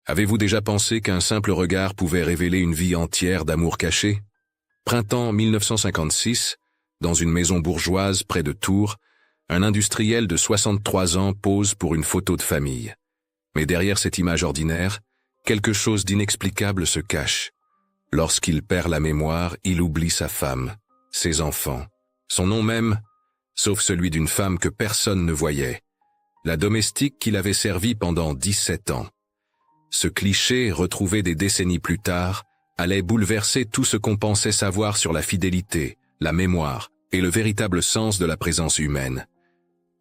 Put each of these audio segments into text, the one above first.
Avez-vous déjà pensé qu'un simple regard pouvait révéler une vie entière d'amour caché? Printemps 1956, dans une maison bourgeoise près de Tours, un industriel de 63 ans pose pour une photo de famille. Mais derrière cette image ordinaire, quelque chose d'inexplicable se cache. Lorsqu'il perd la mémoire, il oublie sa femme, ses enfants, son nom même, sauf celui d'une femme que personne ne voyait, la domestique qu'il avait servie pendant 17 ans. Ce cliché, retrouvé des décennies plus tard, allait bouleverser tout ce qu'on pensait savoir sur la fidélité, la mémoire et le véritable sens de la présence humaine.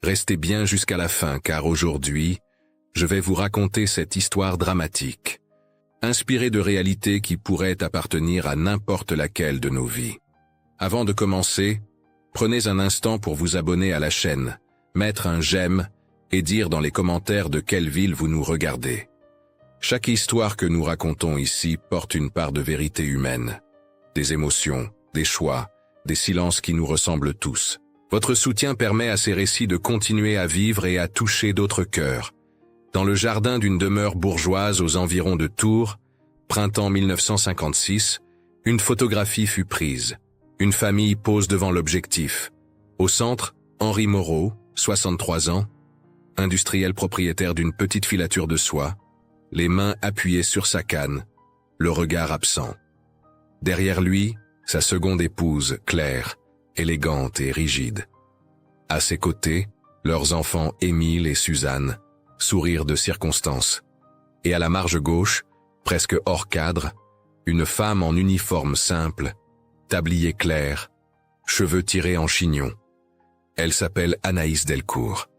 Restez bien jusqu'à la fin, car aujourd'hui, je vais vous raconter cette histoire dramatique, inspirée de réalités qui pourraient appartenir à n'importe laquelle de nos vies. Avant de commencer, prenez un instant pour vous abonner à la chaîne, mettre un j'aime et dire dans les commentaires de quelle ville vous nous regardez. Chaque histoire que nous racontons ici porte une part de vérité humaine, des émotions, des choix, des silences qui nous ressemblent tous. Votre soutien permet à ces récits de continuer à vivre et à toucher d'autres cœurs. Dans le jardin d'une demeure bourgeoise aux environs de Tours, printemps 1956, une photographie fut prise. Une famille pose devant l'objectif. Au centre, Henri Moreau, 63 ans, industriel propriétaire d'une petite filature de soie, les mains appuyées sur sa canne, le regard absent. Derrière lui, sa seconde épouse, Claire, élégante et rigide. À ses côtés, leurs enfants Émile et Suzanne, sourire de circonstance. Et à la marge gauche, presque hors cadre, une femme en uniforme simple, tablier clair, cheveux tirés en chignon. Elle s'appelle Anaïs Delcourt.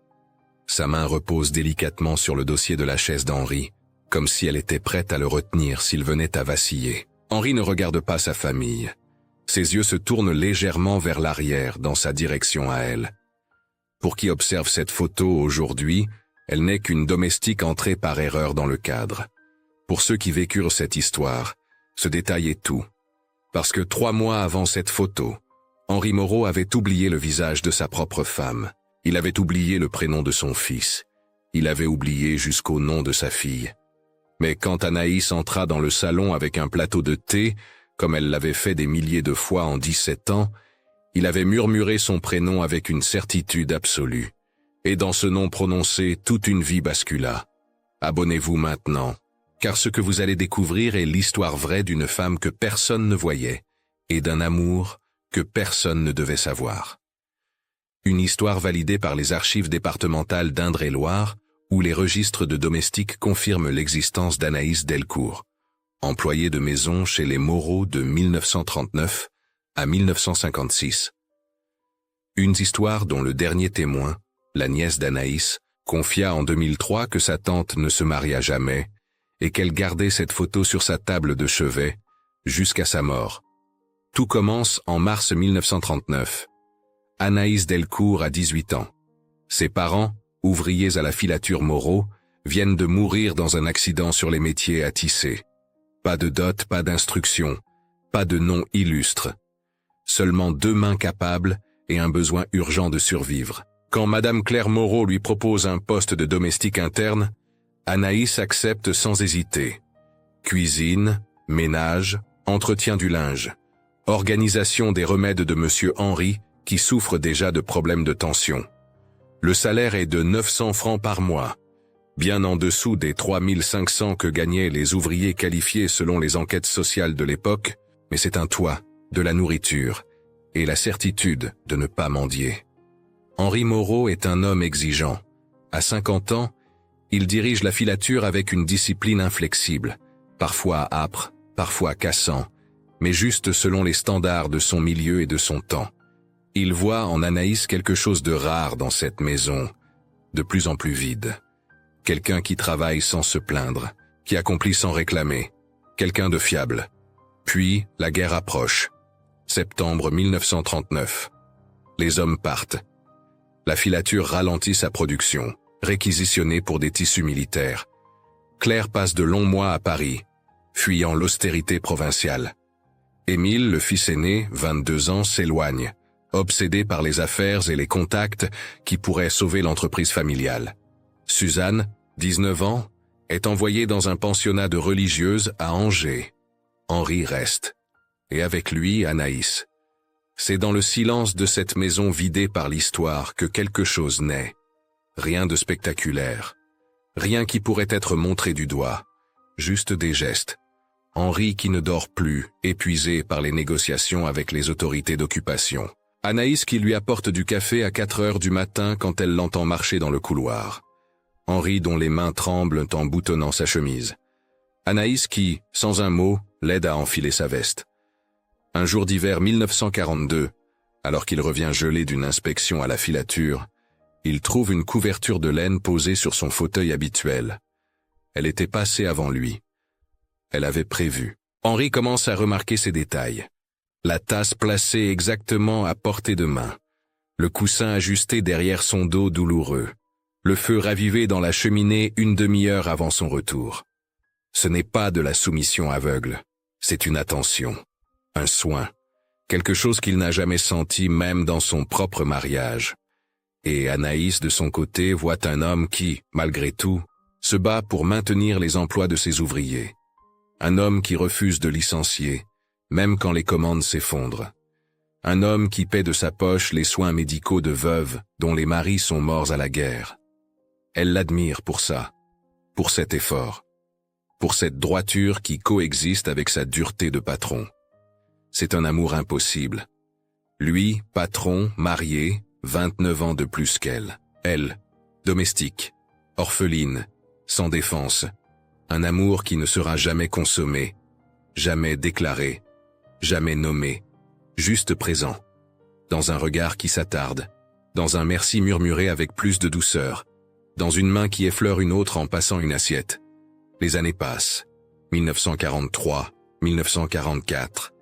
Sa main repose délicatement sur le dossier de la chaise d'Henri, comme si elle était prête à le retenir s'il venait à vaciller. Henri ne regarde pas sa famille. Ses yeux se tournent légèrement vers l'arrière, dans sa direction à elle. Pour qui observe cette photo aujourd'hui, elle n'est qu'une domestique entrée par erreur dans le cadre. Pour ceux qui vécurent cette histoire, ce détail est tout. Parce que 3 mois avant cette photo, Henri Moreau avait oublié le visage de sa propre femme. Il avait oublié le prénom de son fils. Il avait oublié jusqu'au nom de sa fille. Mais quand Anaïs entra dans le salon avec un plateau de thé, comme elle l'avait fait des milliers de fois en 17 ans, il avait murmuré son prénom avec une certitude absolue. Et dans ce nom prononcé, toute une vie bascula. Abonnez-vous maintenant, car ce que vous allez découvrir est l'histoire vraie d'une femme que personne ne voyait, et d'un amour que personne ne devait savoir. Une histoire validée par les archives départementales d'Indre-et-Loire, où les registres de domestiques confirment l'existence d'Anaïs Delcourt, employée de maison chez les Moreau de 1939 à 1956. Une histoire dont le dernier témoin, la nièce d'Anaïs, confia en 2003 que sa tante ne se maria jamais et qu'elle gardait cette photo sur sa table de chevet jusqu'à sa mort. Tout commence en mars 1939. Anaïs Delcourt a 18 ans. Ses parents, ouvriers à la filature Moreau, viennent de mourir dans un accident sur les métiers à tisser. Pas de dot, pas d'instruction, pas de nom illustre. Seulement 2 mains capables et un besoin urgent de survivre. Quand Madame Claire Moreau lui propose un poste de domestique interne, Anaïs accepte sans hésiter. Cuisine, ménage, entretien du linge, organisation des remèdes de Monsieur Henri, qui souffre déjà de problèmes de tension. Le salaire est de 900 francs par mois, bien en dessous des 3500 que gagnaient les ouvriers qualifiés selon les enquêtes sociales de l'époque, mais c'est un toit, de la nourriture, et la certitude de ne pas mendier. Henri Moreau est un homme exigeant. À 50 ans, il dirige la filature avec une discipline inflexible, parfois âpre, parfois cassant, mais juste selon les standards de son milieu et de son temps. Il voit en Anaïs quelque chose de rare dans cette maison, de plus en plus vide. Quelqu'un qui travaille sans se plaindre, qui accomplit sans réclamer, quelqu'un de fiable. Puis, la guerre approche. Septembre 1939. Les hommes partent. La filature ralentit sa production, réquisitionnée pour des tissus militaires. Claire passe de longs mois à Paris, fuyant l'austérité provinciale. Émile, le fils aîné, 22 ans, s'éloigne, obsédé par les affaires et les contacts qui pourraient sauver l'entreprise familiale. Suzanne, 19 ans, est envoyé dans un pensionnat de religieuses à Angers. Henri reste. Et avec lui, Anaïs. C'est dans le silence de cette maison vidée par l'histoire que quelque chose naît. Rien de spectaculaire. Rien qui pourrait être montré du doigt. Juste des gestes. Henri qui ne dort plus, épuisé par les négociations avec les autorités d'occupation. Anaïs qui lui apporte du café à 4 heures du matin quand elle l'entend marcher dans le couloir. Henri dont les mains tremblent en boutonnant sa chemise. Anaïs qui, sans un mot, l'aide à enfiler sa veste. Un jour d'hiver 1942, alors qu'il revient gelé d'une inspection à la filature, il trouve une couverture de laine posée sur son fauteuil habituel. Elle était passée avant lui. Elle avait prévu. Henri commence à remarquer ces détails. La tasse placée exactement à portée de main. Le coussin ajusté derrière son dos douloureux. Le feu ravivé dans la cheminée une demi-heure avant son retour. Ce n'est pas de la soumission aveugle. C'est une attention. Un soin, quelque chose qu'il n'a jamais senti même dans son propre mariage. Et Anaïs, de son côté, voit un homme qui, malgré tout, se bat pour maintenir les emplois de ses ouvriers. Un homme qui refuse de licencier, même quand les commandes s'effondrent. Un homme qui paie de sa poche les soins médicaux de veuves dont les maris sont morts à la guerre. Elle l'admire pour ça, pour cet effort, pour cette droiture qui coexiste avec sa dureté de patron. C'est un amour impossible. Lui, patron, marié, 29 ans de plus qu'elle. Elle, domestique, orpheline, sans défense. Un amour qui ne sera jamais consommé, jamais déclaré, jamais nommé, juste présent. Dans un regard qui s'attarde, dans un merci murmuré avec plus de douceur, dans une main qui effleure une autre en passant une assiette. Les années passent. 1943, 1944.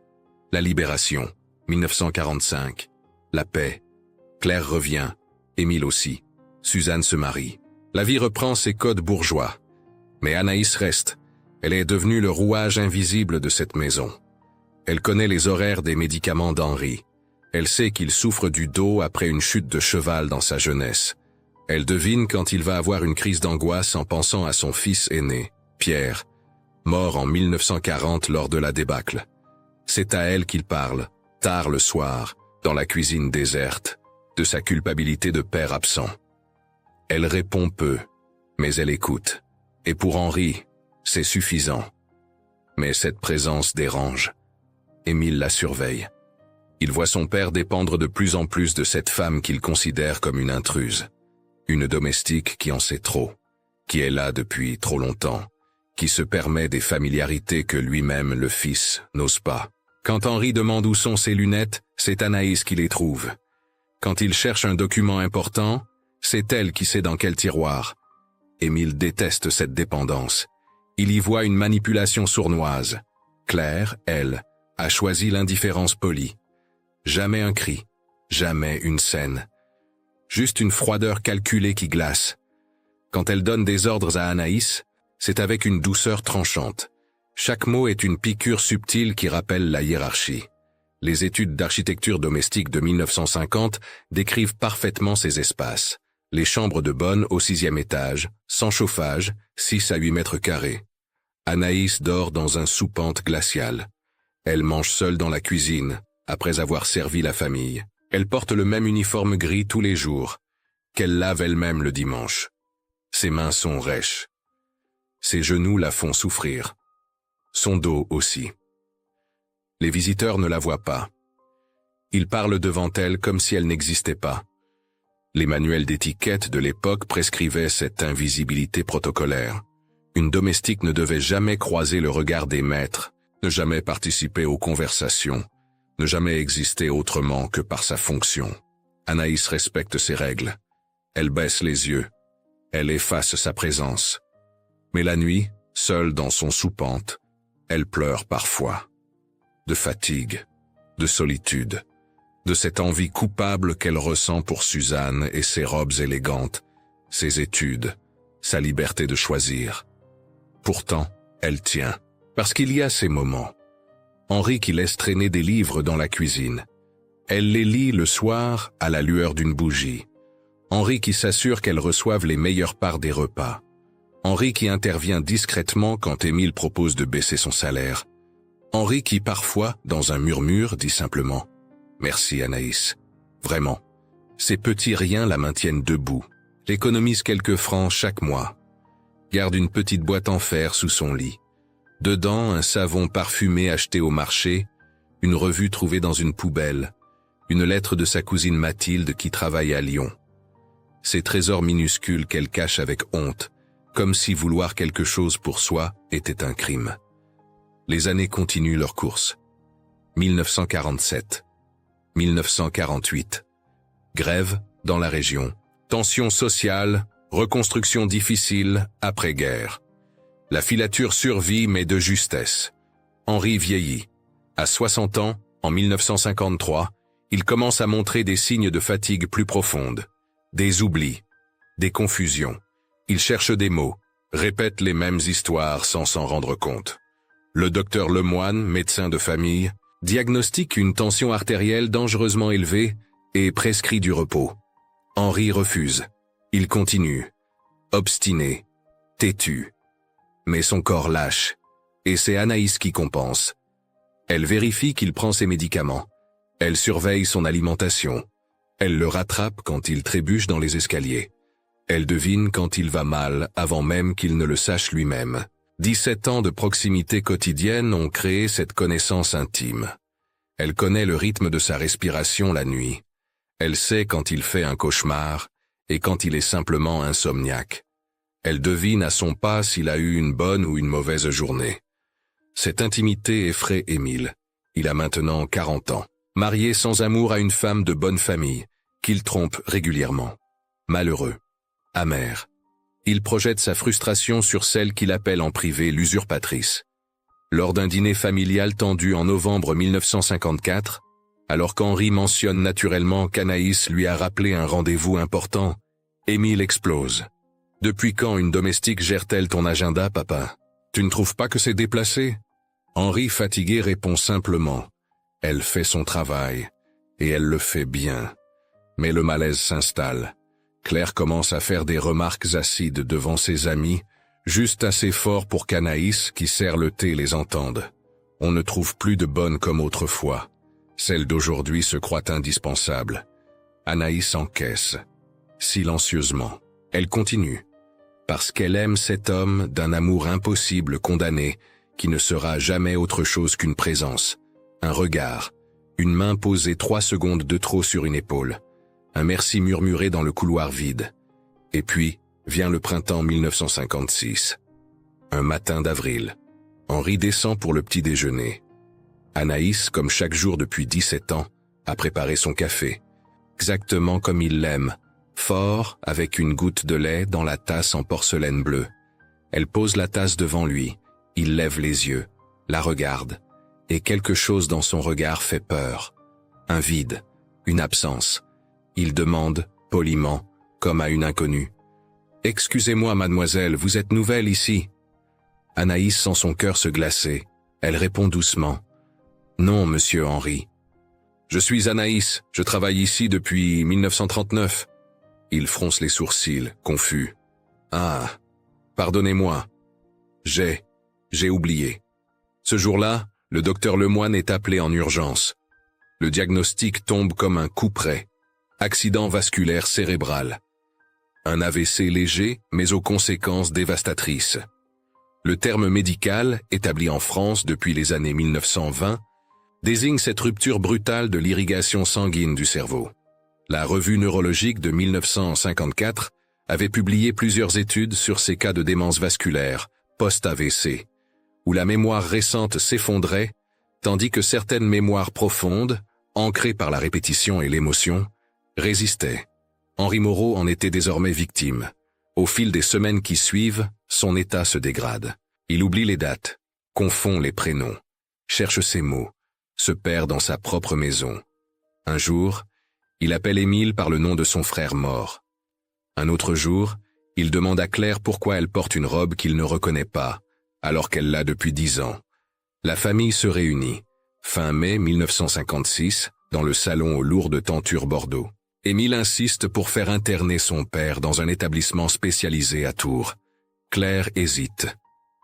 La libération, 1945. La paix. Claire revient. Émile aussi. Suzanne se marie. La vie reprend ses codes bourgeois. Mais Anaïs reste. Elle est devenue le rouage invisible de cette maison. Elle connaît les horaires des médicaments d'Henri. Elle sait qu'il souffre du dos après une chute de cheval dans sa jeunesse. Elle devine quand il va avoir une crise d'angoisse en pensant à son fils aîné, Pierre, mort en 1940 lors de la débâcle. C'est à elle qu'il parle, tard le soir, dans la cuisine déserte, de sa culpabilité de père absent. Elle répond peu, mais elle écoute. Et pour Henri, c'est suffisant. Mais cette présence dérange. Émile la surveille. Il voit son père dépendre de plus en plus de cette femme qu'il considère comme une intruse. Une domestique qui en sait trop, qui est là depuis trop longtemps, qui se permet des familiarités que lui-même, le fils, n'ose pas. Quand Henri demande où sont ses lunettes, c'est Anaïs qui les trouve. Quand il cherche un document important, c'est elle qui sait dans quel tiroir. Émile déteste cette dépendance. Il y voit une manipulation sournoise. Claire, elle, a choisi l'indifférence polie. Jamais un cri, jamais une scène. Juste une froideur calculée qui glace. Quand elle donne des ordres à Anaïs, c'est avec une douceur tranchante. Chaque mot est une piqûre subtile qui rappelle la hiérarchie. Les études d'architecture domestique de 1950 décrivent parfaitement ces espaces. Les chambres de bonne au 6e étage, sans chauffage, 6 à 8 mètres carrés. Anaïs dort dans un soupente glacial. Elle mange seule dans la cuisine, après avoir servi la famille. Elle porte le même uniforme gris tous les jours, qu'elle lave elle-même le dimanche. Ses mains sont rêches. Ses genoux la font souffrir. Son dos aussi. Les visiteurs ne la voient pas. Ils parlent devant elle comme si elle n'existait pas. Les manuels d'étiquette de l'époque prescrivaient cette invisibilité protocolaire. Une domestique ne devait jamais croiser le regard des maîtres, ne jamais participer aux conversations, ne jamais exister autrement que par sa fonction. Anaïs respecte ses règles. Elle baisse les yeux. Elle efface sa présence. Mais la nuit, seule dans son soupente, elle pleure parfois. De fatigue, de solitude, de cette envie coupable qu'elle ressent pour Suzanne et ses robes élégantes, ses études, sa liberté de choisir. Pourtant, elle tient, parce qu'il y a ces moments. Henri qui laisse traîner des livres dans la cuisine. Elle les lit le soir à la lueur d'une bougie. Henri qui s'assure qu'elle reçoive les meilleures parts des repas. Henri qui intervient discrètement quand Émile propose de baisser son salaire. Henri qui parfois, dans un murmure, dit simplement « Merci Anaïs, vraiment ». Ces petits riens la maintiennent debout, l'économise quelques francs chaque mois. Garde une petite boîte en fer sous son lit. Dedans, un savon parfumé acheté au marché, une revue trouvée dans une poubelle, une lettre de sa cousine Mathilde qui travaille à Lyon. Ces trésors minuscules qu'elle cache avec honte, comme si vouloir quelque chose pour soi était un crime. Les années continuent leur course. 1947, 1948. Grève dans la région. Tensions sociales, reconstruction difficile après-guerre. La filature survit mais de justesse. Henri vieillit. À 60 ans, en 1953, il commence à montrer des signes de fatigue plus profonde. Des oublis, des confusions. Il cherche des mots, répète les mêmes histoires sans s'en rendre compte. Le docteur Lemoine, médecin de famille, diagnostique une tension artérielle dangereusement élevée et prescrit du repos. Henri refuse. Il continue, obstiné, têtu. Mais son corps lâche, et c'est Anaïs qui compense. Elle vérifie qu'il prend ses médicaments. Elle surveille son alimentation. Elle le rattrape quand il trébuche dans les escaliers. Elle devine quand il va mal avant même qu'il ne le sache lui-même. 17 ans de proximité quotidienne ont créé cette connaissance intime. Elle connaît le rythme de sa respiration la nuit. Elle sait quand il fait un cauchemar et quand il est simplement insomniaque. Elle devine à son pas s'il a eu une bonne ou une mauvaise journée. Cette intimité effraie Émile. Il a maintenant 40 ans. Marié sans amour à une femme de bonne famille, qu'il trompe régulièrement. Malheureux. Amer. Il projette sa frustration sur celle qu'il appelle en privé l'usurpatrice. Lors d'un dîner familial tendu en novembre 1954, alors qu'Henri mentionne naturellement qu'Anaïs lui a rappelé un rendez-vous important, Émile explose. « Depuis quand une domestique gère-t-elle ton agenda, papa? Tu ne trouves pas que c'est déplacé ?» Henri, fatigué, répond simplement « Elle fait son travail, et elle le fait bien. » Mais le malaise s'installe. Claire commence à faire des remarques acides devant ses amis, juste assez fort pour qu'Anaïs, qui sert le thé, les entende. On ne trouve plus de bonnes comme autrefois. Celle d'aujourd'hui se croit indispensable. Anaïs encaisse. Silencieusement. Elle continue. Parce qu'elle aime cet homme d'un amour impossible condamné, qui ne sera jamais autre chose qu'une présence, un regard, une main posée 3 secondes de trop sur une épaule, un merci murmuré dans le couloir vide. Et puis, vient le printemps 1956. Un matin d'avril. Henri descend pour le petit déjeuner. Anaïs, comme chaque jour depuis 17 ans, a préparé son café, exactement comme il l'aime, fort, avec une goutte de lait dans la tasse en porcelaine bleue. Elle pose la tasse devant lui, il lève les yeux, la regarde, et quelque chose dans son regard fait peur. Un vide, une absence. Il demande, poliment, comme à une inconnue. « Excusez-moi, mademoiselle, vous êtes nouvelle ici ?» Anaïs sent son cœur se glacer. Elle répond doucement. « Non, monsieur Henri. »« Je suis Anaïs, je travaille ici depuis 1939. » Il fronce les sourcils, confus. « Ah, pardonnez-moi. J'ai oublié. » Ce jour-là, le docteur Lemoine est appelé en urgence. Le diagnostic tombe comme un coup près. Accident vasculaire cérébral. Un AVC léger, mais aux conséquences dévastatrices. Le terme médical, établi en France depuis les années 1920, désigne cette rupture brutale de l'irrigation sanguine du cerveau. La revue neurologique de 1954 avait publié plusieurs études sur ces cas de démence vasculaire, post-AVC, où la mémoire récente s'effondrait, tandis que certaines mémoires profondes, ancrées par la répétition et l'émotion, résistaient. Henri Moreau en était désormais victime. Au fil des semaines qui suivent, son état se dégrade. Il oublie les dates, confond les prénoms, cherche ses mots, se perd dans sa propre maison. Un jour, il appelle Émile par le nom de son frère mort. Un autre jour, il demande à Claire pourquoi elle porte une robe qu'il ne reconnaît pas, alors qu'elle l'a depuis 10 ans. La famille se réunit, fin mai 1956, dans le salon aux lourdes tentures Bordeaux. Émile insiste pour faire interner son père dans un établissement spécialisé à Tours. Claire hésite.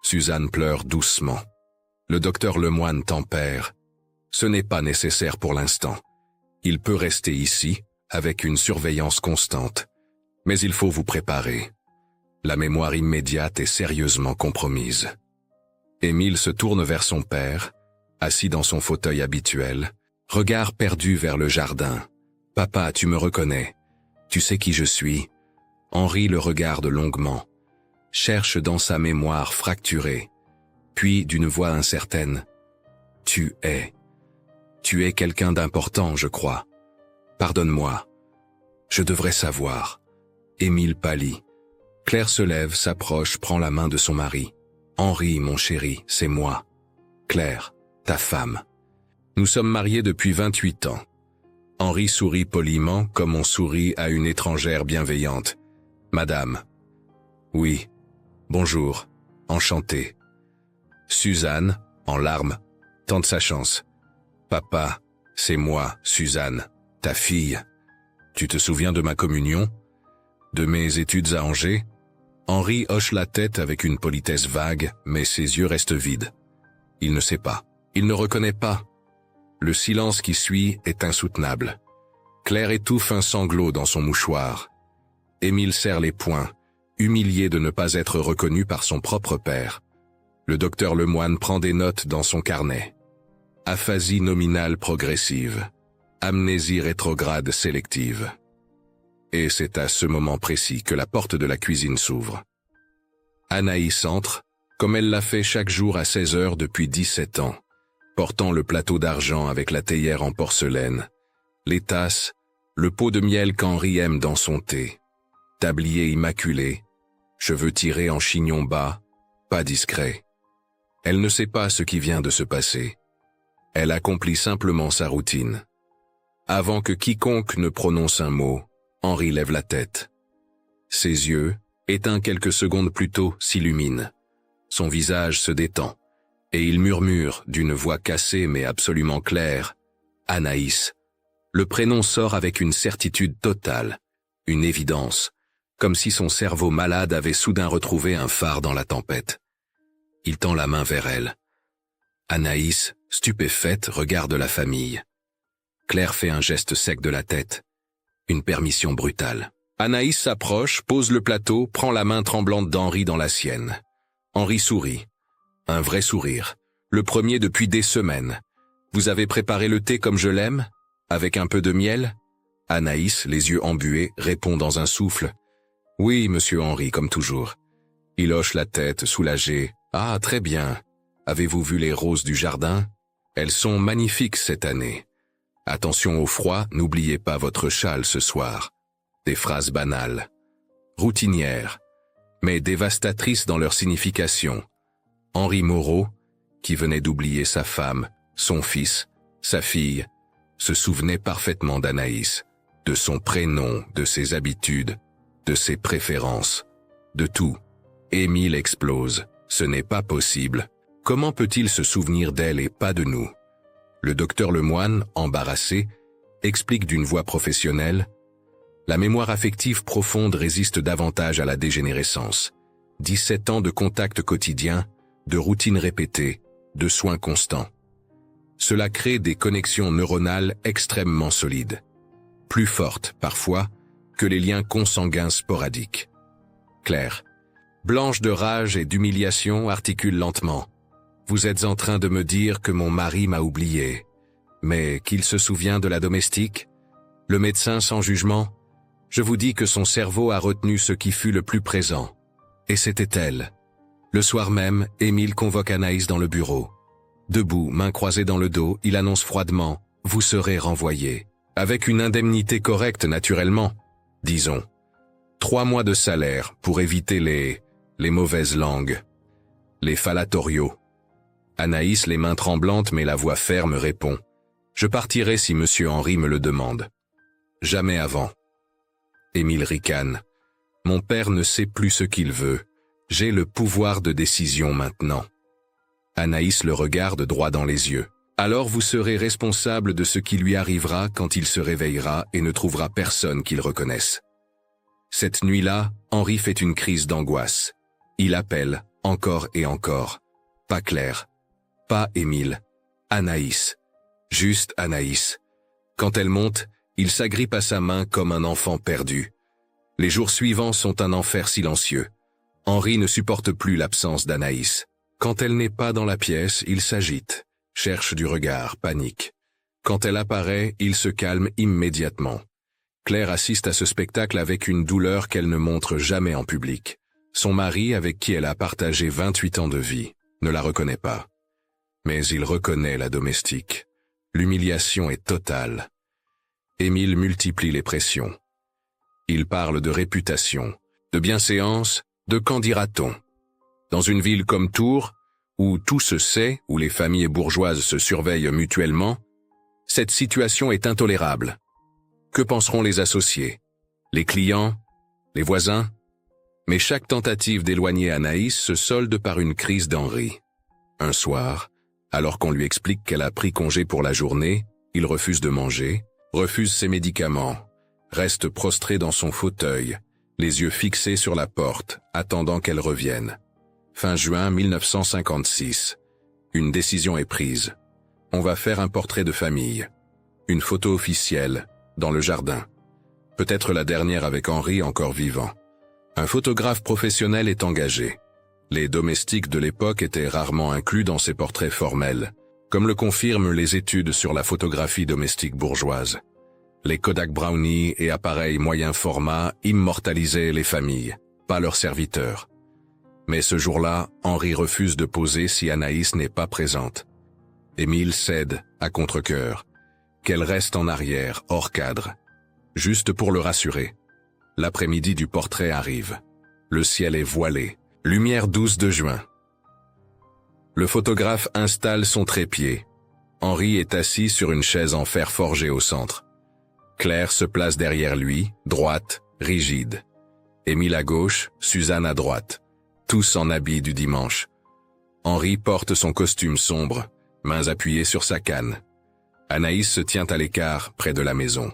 Suzanne pleure doucement. Le docteur Lemoine tempère. Ce n'est pas nécessaire pour l'instant. Il peut rester ici, avec une surveillance constante. Mais il faut vous préparer. La mémoire immédiate est sérieusement compromise. Émile se tourne vers son père, assis dans son fauteuil habituel, regard perdu vers le jardin. « Papa, tu me reconnais. Tu sais qui je suis ?» Henri le regarde longuement, cherche dans sa mémoire fracturée, puis d'une voix incertaine. « Tu es quelqu'un d'important, je crois. Pardonne-moi. Je devrais savoir. » Émile pâlit. Claire se lève, s'approche, prend la main de son mari. « Henri, mon chéri, c'est moi. Claire, ta femme. Nous sommes mariés depuis 28 ans. » Henri sourit poliment comme on sourit à une étrangère bienveillante. « Madame. »« Oui. Bonjour. Enchanté. » Suzanne, en larmes, tente sa chance. « Papa, c'est moi, Suzanne, ta fille. Tu te souviens de ma communion? De mes études à Angers ?» Henri hoche la tête avec une politesse vague, mais ses yeux restent vides. Il ne sait pas. Il ne reconnaît pas. Le silence qui suit est insoutenable. Claire étouffe un sanglot dans son mouchoir. Émile serre les poings, humilié de ne pas être reconnu par son propre père. Le docteur Lemoine prend des notes dans son carnet. Aphasie nominale progressive. Amnésie rétrograde sélective. Et c'est à ce moment précis que la porte de la cuisine s'ouvre. Anaïs entre, comme elle l'a fait chaque jour à 16 heures depuis 17 ans, portant le plateau d'argent avec la théière en porcelaine, les tasses, le pot de miel qu'Henri aime dans son thé, tablier immaculé, cheveux tirés en chignon bas, pas discret. Elle ne sait pas ce qui vient de se passer. Elle accomplit simplement sa routine. Avant que quiconque ne prononce un mot, Henri lève la tête. Ses yeux, éteints quelques secondes plus tôt, s'illuminent. Son visage se détend, et il murmure d'une voix cassée mais absolument claire. « Anaïs ». Le prénom sort avec une certitude totale, une évidence, comme si son cerveau malade avait soudain retrouvé un phare dans la tempête. Il tend la main vers elle. Anaïs, stupéfaite, regarde la famille. Claire fait un geste sec de la tête. Une permission brutale. Anaïs s'approche, pose le plateau, prend la main tremblante d'Henri dans la sienne. Henri sourit. Un vrai sourire. Le premier depuis des semaines. « Vous avez préparé le thé comme je l'aime? Avec un peu de miel ?» Anaïs, les yeux embués, répond dans un souffle. « Oui, monsieur Henri, comme toujours. » Il hoche la tête, soulagé. « Ah, très bien. Avez-vous vu les roses du jardin? Elles sont magnifiques cette année. Attention au froid, n'oubliez pas votre châle ce soir. » Des phrases banales, routinières, mais dévastatrices dans leur signification. Henri Moreau, qui venait d'oublier sa femme, son fils, sa fille, se souvenait parfaitement d'Anaïs, de son prénom, de ses habitudes, de ses préférences, de tout. Émile explose. Ce n'est pas possible. Comment peut-il se souvenir d'elle et pas de nous? Le docteur Lemoine, embarrassé, explique d'une voix professionnelle. La mémoire affective profonde résiste davantage à la dégénérescence. 17 ans de contact quotidien, de routine répétée, de soins constants. Cela crée des connexions neuronales extrêmement solides. Plus fortes, parfois, que les liens consanguins sporadiques. Claire, blanche de rage et d'humiliation, articule lentement. Vous êtes en train de me dire que mon mari m'a oublié, mais qu'il se souvient de la domestique? Le médecin sans jugement? Je vous dis que son cerveau a retenu ce qui fut le plus présent. Et c'était elle. Le soir même, Émile convoque Anaïs dans le bureau. Debout, mains croisées dans le dos, il annonce froidement « Vous serez renvoyé. Avec une indemnité correcte, naturellement. Disons. 3 mois de salaire pour éviter les mauvaises langues. Les falatoriaux. » Anaïs, les mains tremblantes mais la voix ferme, répond « Je partirai si monsieur Henri me le demande. Jamais avant. » Émile ricane. « Mon père ne sait plus ce qu'il veut. J'ai le pouvoir de décision maintenant. » Anaïs le regarde droit dans les yeux. « Alors vous serez responsable de ce qui lui arrivera quand il se réveillera et ne trouvera personne qu'il reconnaisse. » Cette nuit-là, Henri fait une crise d'angoisse. Il appelle, encore et encore. Pas Claire. Pas Émile. Anaïs. Juste Anaïs. Quand elle monte, il s'agrippe à sa main comme un enfant perdu. Les jours suivants sont un enfer silencieux. Henri ne supporte plus l'absence d'Anaïs. Quand elle n'est pas dans la pièce, il s'agite, cherche du regard, panique. Quand elle apparaît, il se calme immédiatement. Claire assiste à ce spectacle avec une douleur qu'elle ne montre jamais en public. Son mari, avec qui elle a partagé 28 ans de vie, ne la reconnaît pas. Mais il reconnaît la domestique. L'humiliation est totale. Émile multiplie les pressions. Il parle de réputation, de bienséance, de qu'en dira-t-on. Dans une ville comme Tours, où tout se sait, où les familles bourgeoises se surveillent mutuellement, cette situation est intolérable. Que penseront les associés, les clients, les voisins? Mais chaque tentative d'éloigner Anaïs se solde par une crise d'Henri. Un soir, alors qu'on lui explique qu'elle a pris congé pour la journée, il refuse de manger, refuse ses médicaments, reste prostré dans son fauteuil, les yeux fixés sur la porte, attendant qu'elle revienne. Fin juin 1956. Une décision est prise. On va faire un portrait de famille. Une photo officielle, dans le jardin. Peut-être la dernière avec Henri encore vivant. Un photographe professionnel est engagé. Les domestiques de l'époque étaient rarement inclus dans ces portraits formels, comme le confirment les études sur la photographie domestique bourgeoise. Les Kodak Brownie et appareils moyen format immortalisaient les familles, pas leurs serviteurs. Mais ce jour-là, Henri refuse de poser si Anaïs n'est pas présente. Émile cède, à contre-cœur, qu'elle reste en arrière, hors cadre, juste pour le rassurer. L'après-midi du portrait arrive. Le ciel est voilé, lumière douce de juin. Le photographe installe son trépied. Henri est assis sur une chaise en fer forgé au centre. Claire se place derrière lui, droite, rigide. Émile à gauche, Suzanne à droite, tous en habit du dimanche. Henri porte son costume sombre, mains appuyées sur sa canne. Anaïs se tient à l'écart, près de la maison.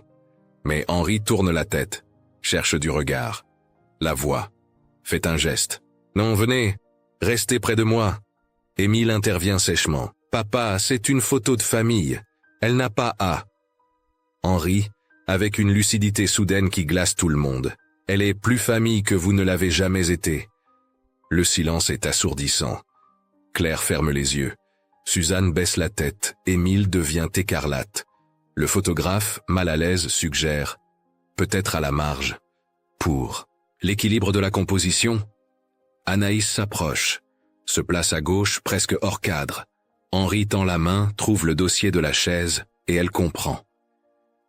Mais Henri tourne la tête, cherche du regard. La voit, fait un geste. « Non, venez, restez près de moi. » Émile intervient sèchement. « Papa, c'est une photo de famille. Elle n'a pas à. » Henri, avec une lucidité soudaine qui glace tout le monde. « Elle est plus famille que vous ne l'avez jamais été. » Le silence est assourdissant. Claire ferme les yeux. Suzanne baisse la tête. Émile devient écarlate. Le photographe, mal à l'aise, suggère « peut-être à la marge. » Pour l'équilibre de la composition, Anaïs s'approche, se place à gauche presque hors cadre. Henri tend la main, trouve le dossier de la chaise et elle comprend.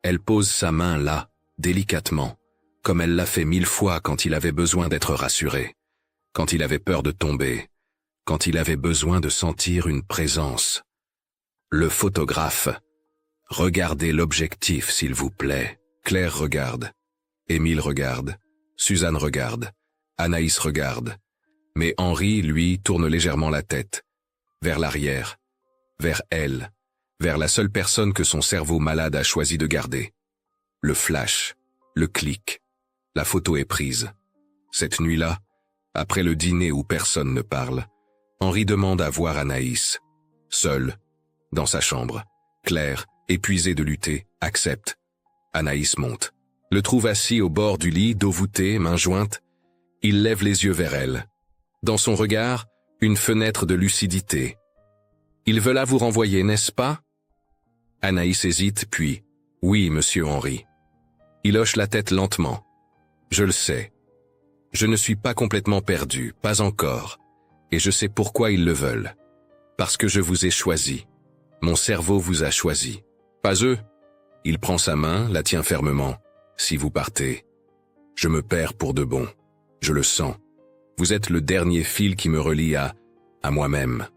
Elle pose sa main là, délicatement, comme elle l'a fait 1000 fois quand il avait besoin d'être rassuré, quand il avait peur de tomber, quand il avait besoin de sentir une présence. Le photographe. Regardez l'objectif, s'il vous plaît. Claire regarde. Émile regarde. Suzanne regarde. Anaïs regarde. Mais Henri, lui, tourne légèrement la tête. Vers l'arrière. Vers elle. Vers la seule personne que son cerveau malade a choisi de garder. Le flash. Le clic. La photo est prise. Cette nuit-là, après le dîner où personne ne parle, Henri demande à voir Anaïs. Seule. Dans sa chambre. Claire, épuisée de lutter, accepte. Anaïs monte. Le trouve assis au bord du lit, dos voûté, mains jointes. Il lève les yeux vers elle. Dans son regard, une fenêtre de lucidité. Il veut là vous renvoyer, n'est-ce pas? Anaïs hésite, puis « Oui, monsieur Henri. » Il hoche la tête lentement. « Je le sais. Je ne suis pas complètement perdu, pas encore. Et je sais pourquoi ils le veulent. Parce que je vous ai choisi. Mon cerveau vous a choisi. Pas eux. » Il prend sa main, la tient fermement. « Si vous partez, je me perds pour de bon. Je le sens. Vous êtes le dernier fil qui me relie à moi-même. »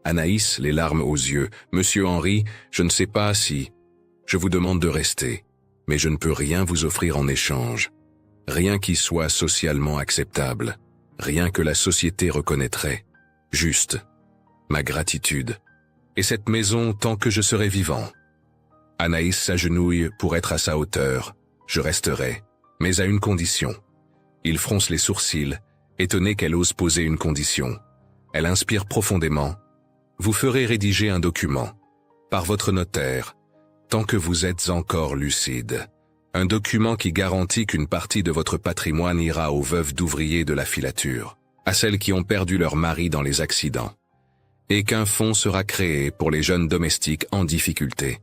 Anaïs, les larmes aux yeux. « Monsieur Henri, je ne sais pas si... Je vous demande de rester, mais je ne peux rien vous offrir en échange. Rien qui soit socialement acceptable. Rien que la société reconnaîtrait. Juste. Ma gratitude. Et cette maison tant que je serai vivant. » Anaïs s'agenouille pour être à sa hauteur. « Je resterai, mais à une condition. » Il fronce les sourcils. étonné qu'elle ose poser une condition. Elle inspire profondément. Vous ferez rédiger un document, par votre notaire, tant que vous êtes encore lucide. Un document qui garantit qu'une partie de votre patrimoine ira aux veuves d'ouvriers de la filature, à celles qui ont perdu leur mari dans les accidents, et qu'un fonds sera créé pour les jeunes domestiques en difficulté,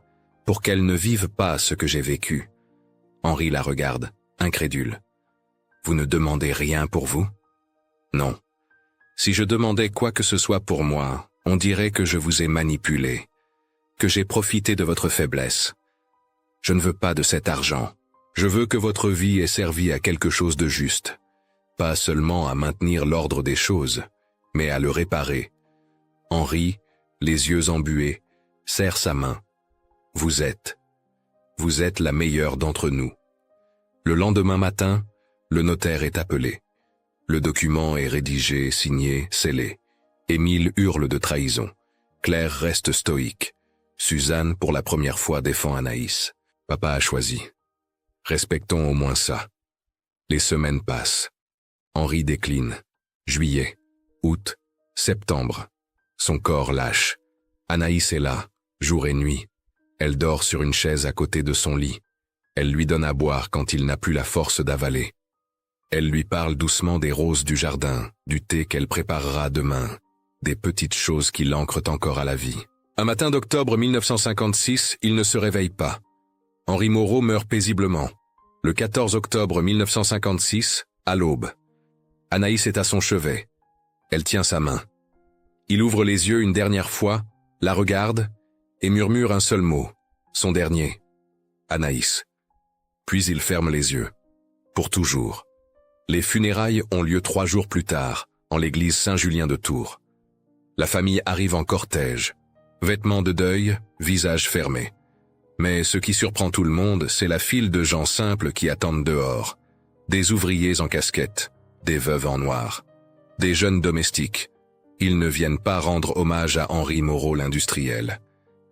pour qu'elles ne vivent pas ce que j'ai vécu. Henri la regarde, incrédule. Vous ne demandez rien pour vous? Non. Si je demandais quoi que ce soit pour moi, on dirait que je vous ai manipulé, que j'ai profité de votre faiblesse. Je ne veux pas de cet argent. Je veux que votre vie ait servi à quelque chose de juste, pas seulement à maintenir l'ordre des choses, mais à le réparer. Henri, les yeux embués, serre sa main. Vous êtes la meilleure d'entre nous. Le lendemain matin, le notaire est appelé. Le document est rédigé, signé, scellé. Émile hurle de trahison. Claire reste stoïque. Suzanne, pour la première fois, défend Anaïs. Papa a choisi. Respectons au moins ça. Les semaines passent. Henri décline. Juillet, août, septembre. Son corps lâche. Anaïs est là, jour et nuit. Elle dort sur une chaise à côté de son lit. Elle lui donne à boire quand il n'a plus la force d'avaler. Elle lui parle doucement des roses du jardin, du thé qu'elle préparera demain, des petites choses qui l'ancrent encore à la vie. Un matin d'octobre 1956, il ne se réveille pas. Henri Moreau meurt paisiblement. Le 14 octobre 1956, à l'aube. Anaïs est à son chevet. Elle tient sa main. Il ouvre les yeux une dernière fois, la regarde et murmure un seul mot, son dernier. Anaïs. Puis il ferme les yeux. Pour toujours. Les funérailles ont lieu 3 jours plus tard, en l'église Saint-Julien de Tours. La famille arrive en cortège. Vêtements de deuil, visage fermé. Mais ce qui surprend tout le monde, c'est la file de gens simples qui attendent dehors. Des ouvriers en casquette, des veuves en noir, des jeunes domestiques. Ils ne viennent pas rendre hommage à Henri Moreau l'industriel.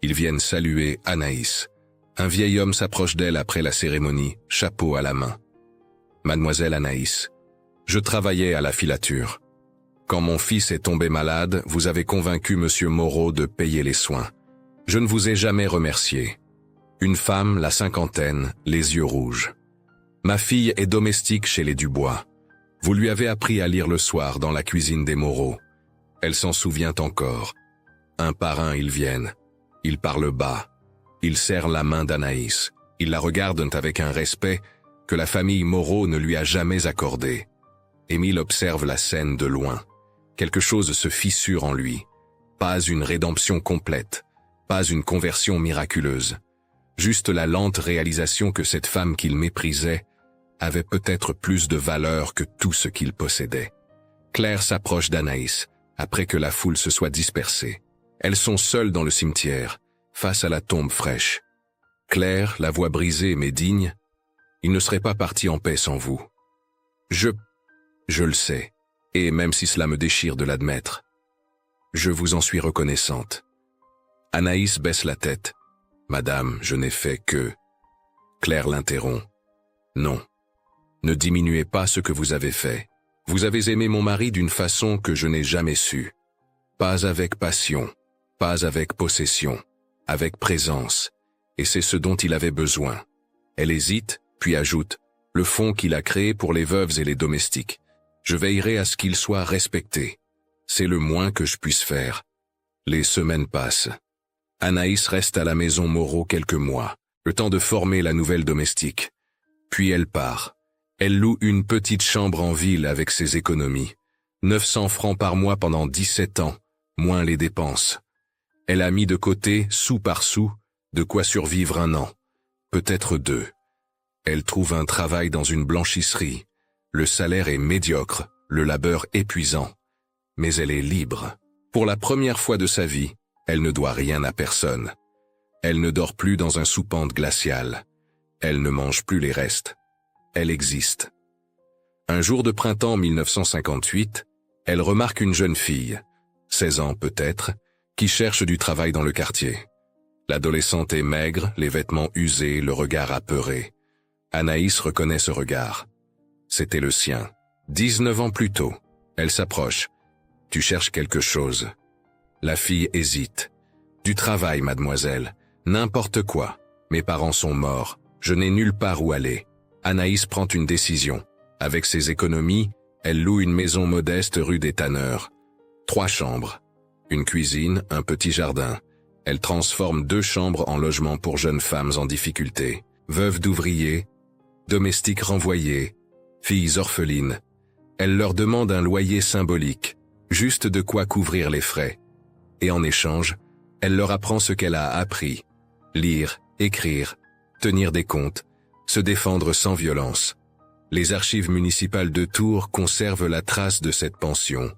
Ils viennent saluer Anaïs. Un vieil homme s'approche d'elle après la cérémonie, chapeau à la main. Mademoiselle Anaïs, je travaillais à la filature. Quand mon fils est tombé malade, vous avez convaincu monsieur Moreau de payer les soins. Je ne vous ai jamais remercié. Une femme, la cinquantaine, les yeux rouges. Ma fille est domestique chez les Dubois. Vous lui avez appris à lire le soir dans la cuisine des Moreau. Elle s'en souvient encore. Un par un, ils viennent. Ils parlent bas. Ils serrent la main d'Anaïs. Ils la regardent avec un respect que la famille Moreau ne lui a jamais accordé. Émile observe la scène de loin. Quelque chose se fissure en lui. Pas une rédemption complète. Pas une conversion miraculeuse. Juste la lente réalisation que cette femme qu'il méprisait avait peut-être plus de valeur que tout ce qu'il possédait. Claire s'approche d'Anaïs, après que la foule se soit dispersée. Elles sont seules dans le cimetière, face à la tombe fraîche. Claire, la voix brisée mais digne, il ne serait pas parti en paix sans vous. Je le sais, et même si cela me déchire de l'admettre, je vous en suis reconnaissante. Anaïs baisse la tête. Madame, je n'ai fait que... Claire l'interrompt. Non. Ne diminuez pas ce que vous avez fait. Vous avez aimé mon mari d'une façon que je n'ai jamais su. Pas avec passion, pas avec possession, avec présence, et c'est ce dont il avait besoin. Elle hésite, puis ajoute, le fonds qu'il a créé pour les veuves et les domestiques. Je veillerai à ce qu'il soit respecté. C'est le moins que je puisse faire. Les semaines passent. Anaïs reste à la maison Moreau quelques mois, le temps de former la nouvelle domestique. Puis elle part. Elle loue une petite chambre en ville avec ses économies. 900 francs par mois pendant 17 ans, moins les dépenses. Elle a mis de côté, sou par sou, de quoi survivre 1 an, peut-être 2. Elle trouve un travail dans une blanchisserie. Le salaire est médiocre, le labeur épuisant. Mais elle est libre. Pour la première fois de sa vie, elle ne doit rien à personne. Elle ne dort plus dans un soupente glacial. Elle ne mange plus les restes. Elle existe. Un jour de printemps 1958, elle remarque une jeune fille, 16 ans peut-être, qui cherche du travail dans le quartier. L'adolescente est maigre, les vêtements usés, le regard apeuré. Anaïs reconnaît ce regard. C'était le sien. 19 ans plus tôt, Elle s'approche. Tu cherches quelque chose. La fille hésite. Du travail, mademoiselle. N'importe quoi. Mes parents sont morts. Je n'ai nulle part où aller. Anaïs prend une décision. Avec ses économies, elle loue une maison modeste rue des Tanneurs. 3 chambres. Une cuisine, un petit jardin. Elle transforme 2 chambres en logement pour jeunes femmes en difficulté. Veuves d'ouvriers, domestiques renvoyés, filles orphelines. Elle leur demande un loyer symbolique, juste de quoi couvrir les frais. Et en échange, elle leur apprend ce qu'elle a appris. Lire, écrire, tenir des comptes, se défendre sans violence. Les archives municipales de Tours conservent la trace de cette pension.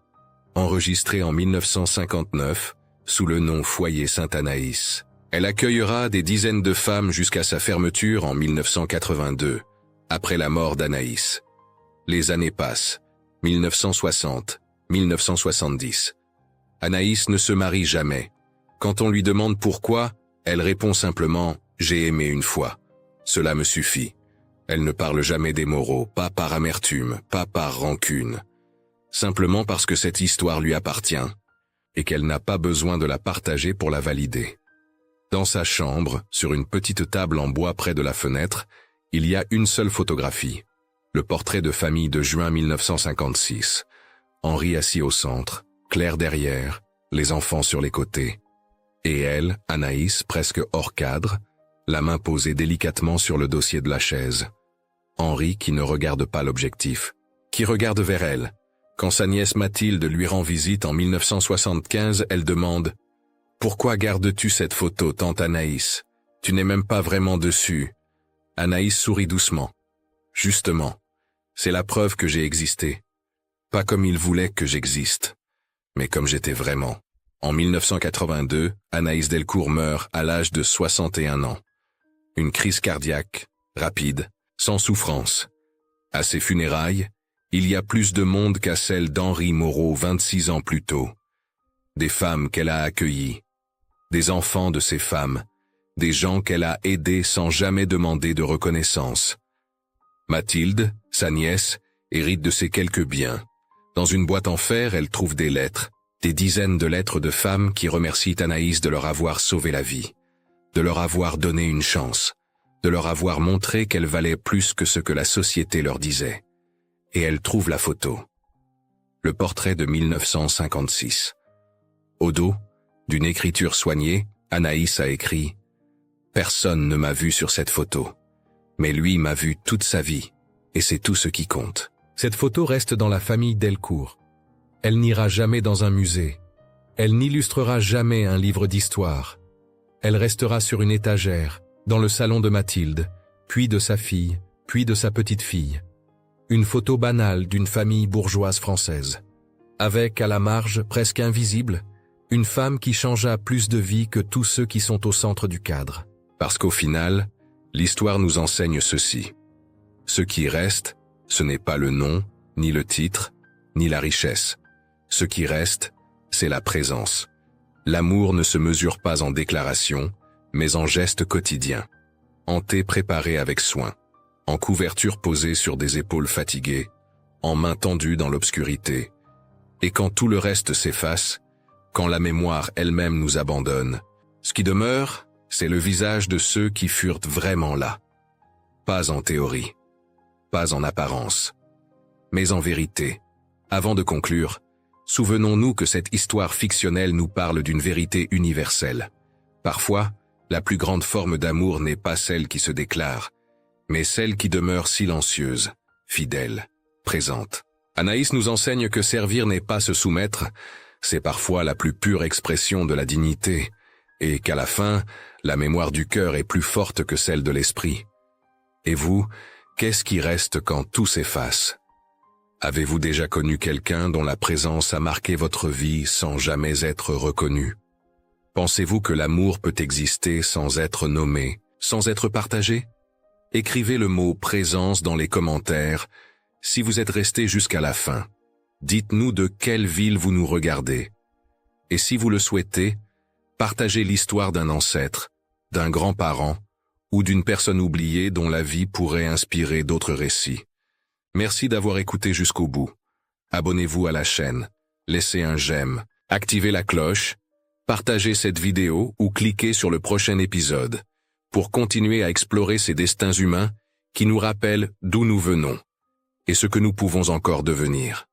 Enregistrée en 1959, sous le nom Foyer Sainte-Anaïs. Elle accueillera des dizaines de femmes jusqu'à sa fermeture en 1982, après la mort d'Anaïs. Les années passent. 1960, 1970. Anaïs ne se marie jamais. Quand on lui demande pourquoi, elle répond simplement « J'ai aimé une fois. Cela me suffit ». Elle ne parle jamais des moraux, pas par amertume, pas par rancune. Simplement parce que cette histoire lui appartient et qu'elle n'a pas besoin de la partager pour la valider. Dans sa chambre, sur une petite table en bois près de la fenêtre, il y a une seule photographie. Le portrait de famille de juin 1956. Henri assis au centre, Claire derrière, les enfants sur les côtés. Et elle, Anaïs, presque hors cadre, la main posée délicatement sur le dossier de la chaise. Henri qui ne regarde pas l'objectif, qui regarde vers elle. Quand sa nièce Mathilde lui rend visite en 1975, elle demande « Pourquoi gardes-tu cette photo, tante Anaïs? Tu n'es même pas vraiment dessus. » Anaïs sourit doucement. « Justement, c'est la preuve que j'ai existé. Pas comme il voulait que j'existe, mais comme j'étais vraiment. » En 1982, Anaïs Delcourt meurt à l'âge de 61 ans. Une crise cardiaque, rapide, sans souffrance. À ses funérailles, il y a plus de monde qu'à celle d'Henri Moreau 26 ans plus tôt. Des femmes qu'elle a accueillies, des enfants de ces femmes, des gens qu'elle a aidés sans jamais demander de reconnaissance. Mathilde, sa nièce, hérite de ses quelques biens. Dans une boîte en fer, elle trouve des lettres. Des dizaines de lettres de femmes qui remercient Anaïs de leur avoir sauvé la vie, de leur avoir donné une chance, de leur avoir montré qu'elle valait plus que ce que la société leur disait. Et elle trouve la photo. Le portrait de 1956. Au dos, d'une écriture soignée, Anaïs a écrit « Personne ne m'a vu sur cette photo, mais lui m'a vu toute sa vie, et c'est tout ce qui compte. » Cette photo reste dans la famille Delcourt. Elle n'ira jamais dans un musée. Elle n'illustrera jamais un livre d'histoire. Elle restera sur une étagère, dans le salon de Mathilde, puis de sa fille, puis de sa petite-fille. Une photo banale d'une famille bourgeoise française. Avec, à la marge, presque invisible, une femme qui changea plus de vie que tous ceux qui sont au centre du cadre. Parce qu'au final, l'histoire nous enseigne ceci. Ce qui reste, ce n'est pas le nom, ni le titre, ni la richesse. Ce qui reste, c'est la présence. L'amour ne se mesure pas en déclarations, mais en gestes quotidiens. En thé préparé avec soin, en couverture posée sur des épaules fatiguées, en mains tendues dans l'obscurité. Et quand tout le reste s'efface, quand la mémoire elle-même nous abandonne, ce qui demeure, c'est le visage de ceux qui furent vraiment là. Pas en théorie, pas en apparence, mais en vérité. Avant de conclure, souvenons-nous que cette histoire fictionnelle nous parle d'une vérité universelle. Parfois, la plus grande forme d'amour n'est pas celle qui se déclare, mais celle qui demeure silencieuse, fidèle, présente. Anaïs nous enseigne que servir n'est pas se soumettre, c'est parfois la plus pure expression de la dignité, et qu'à la fin, la mémoire du cœur est plus forte que celle de l'esprit. Et vous, qu'est-ce qui reste quand tout s'efface ? Avez-vous déjà connu quelqu'un dont la présence a marqué votre vie sans jamais être reconnu? Pensez-vous que l'amour peut exister sans être nommé, sans être partagé? Écrivez le mot « présence » dans les commentaires si vous êtes resté jusqu'à la fin. Dites-nous de quelle ville vous nous regardez. Et si vous le souhaitez, partagez l'histoire d'un ancêtre, d'un grand-parent ou d'une personne oubliée dont la vie pourrait inspirer d'autres récits. Merci d'avoir écouté jusqu'au bout. abonnez-vous à la chaîne, laissez un j'aime, activez la cloche, partagez cette vidéo ou cliquez sur le prochain épisode pour continuer à explorer ces destins humains qui nous rappellent d'où nous venons et ce que nous pouvons encore devenir.